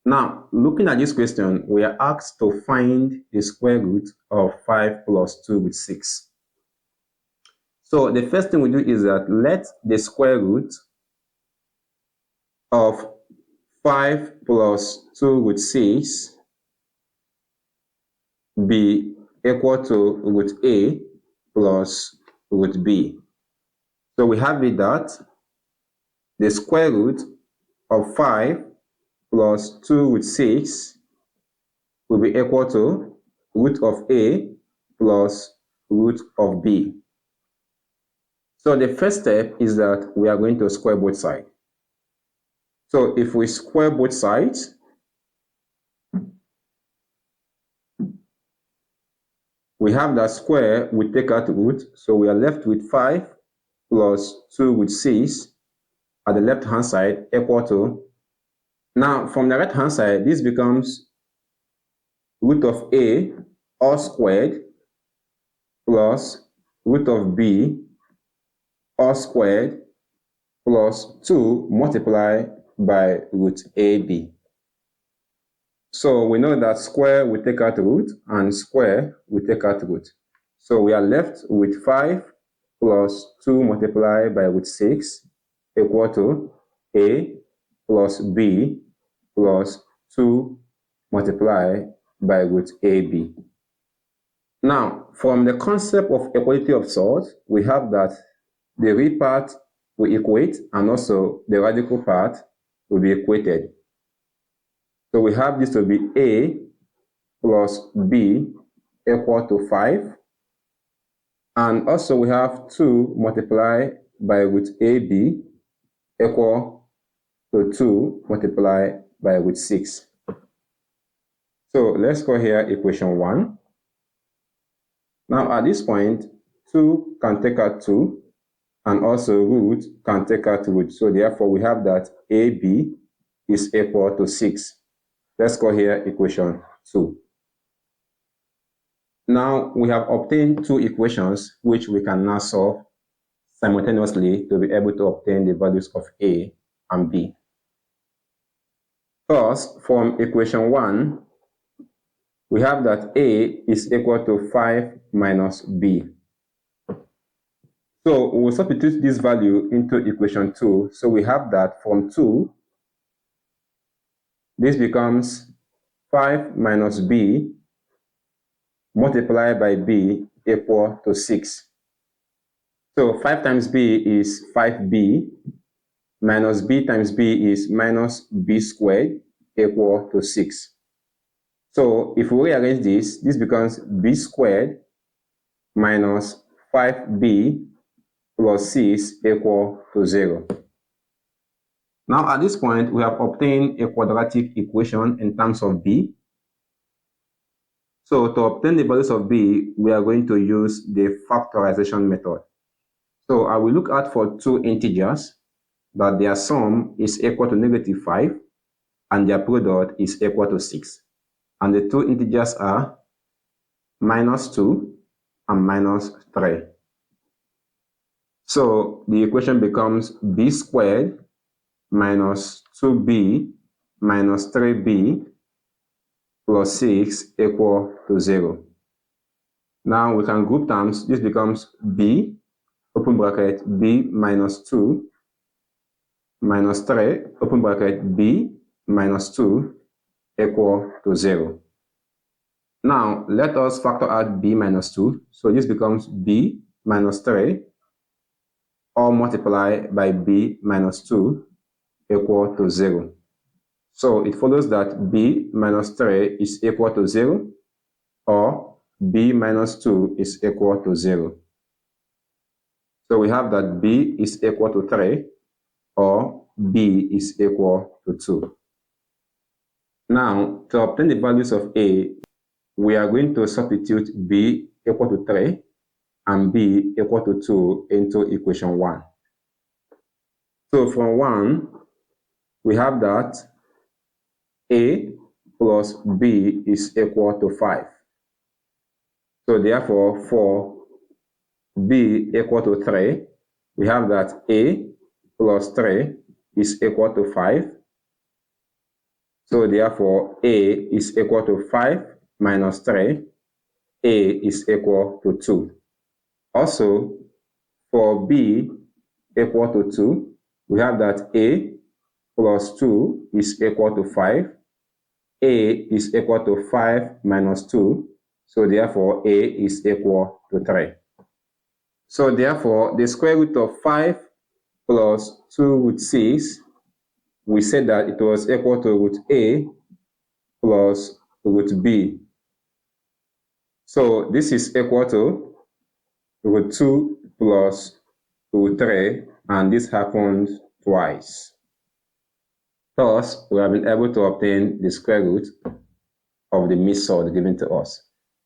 Now, looking at this question, we are asked to find the square root of 5 plus 2 with 6. So the first thing we do is that let the square root of 5 plus 2 with 6 be equal to root A plus root B. So we have it that the square root of 5 plus 2 with 6 will be equal to root of A plus root of B. So the first step is that we are going to square both sides. So if we square both sides, we have that square, we take out root, so we are left with 5 plus 2 with 6 at the left hand side equal to, now from the right hand side, this becomes root of A all squared plus root of B all squared plus 2 multiplied by root AB. So we know that square we take out root and square we take out root. So we are left with 5 plus 2 multiplied by root 6 equal to A plus B plus 2 multiplied by root AB. Now, from the concept of equality of sorts, we have that the real part will equate and also the radical part will be equated. So we have this to be A plus B equal to 5. And also we have 2 multiplied by root AB equal to 2 multiplied by root 6. So let's call here equation 1. Now at this point, 2 can take out 2 and also root can take out root. So therefore we have that AB is equal to 6. Let's call here equation 2. Now we have obtained two equations which we can now solve simultaneously to be able to obtain the values of A and B. First, from equation 1, we have that A is equal to 5 minus B. So we will substitute this value into equation 2. So we have that from 2, this becomes 5 minus B multiplied by B equal to 6. So 5 times B is 5B, minus B times B is minus B squared equal to 6. So if we rearrange this, this becomes B squared minus 5B plus 6 equal to 0. Now at this point, we have obtained a quadratic equation in terms of B. So to obtain the values of B, we are going to use the factorization method. So I will look out for two integers that their sum is equal to negative 5 and their product is equal to 6. And the two integers are minus 2 and minus 3. So the equation becomes B squared minus 2B minus 3B plus 6 equal to 0. Now we can group terms. This becomes B, open bracket, B minus 2 minus 3, open bracket, B minus 2 equal to 0. Now let us factor out B minus 2. So this becomes B minus 3 all multiplied by B minus 2 equal to 0. So it follows that B minus 3 is equal to 0 or B minus 2 is equal to 0. So we have that B is equal to 3 or B is equal to 2. Now, to obtain the values of A, we are going to substitute B equal to 3 and B equal to 2 into equation 1. So from 1, we have that A plus B is equal to 5. So therefore, for B equal to 3, we have that A plus 3 is equal to 5. So therefore, A is equal to 5 minus 3. A is equal to 2. Also, for B equal to 2, we have that A plus 2 is equal to 5. A is equal to 5 minus 2. So therefore, A is equal to 3. So therefore, the square root of 5 plus 2 root 6, we said that it was equal to root A plus root B. So this is equal to root 2 plus root 3, and this happened twice. Thus, we have been able to obtain the square root of the mid-surd given to us.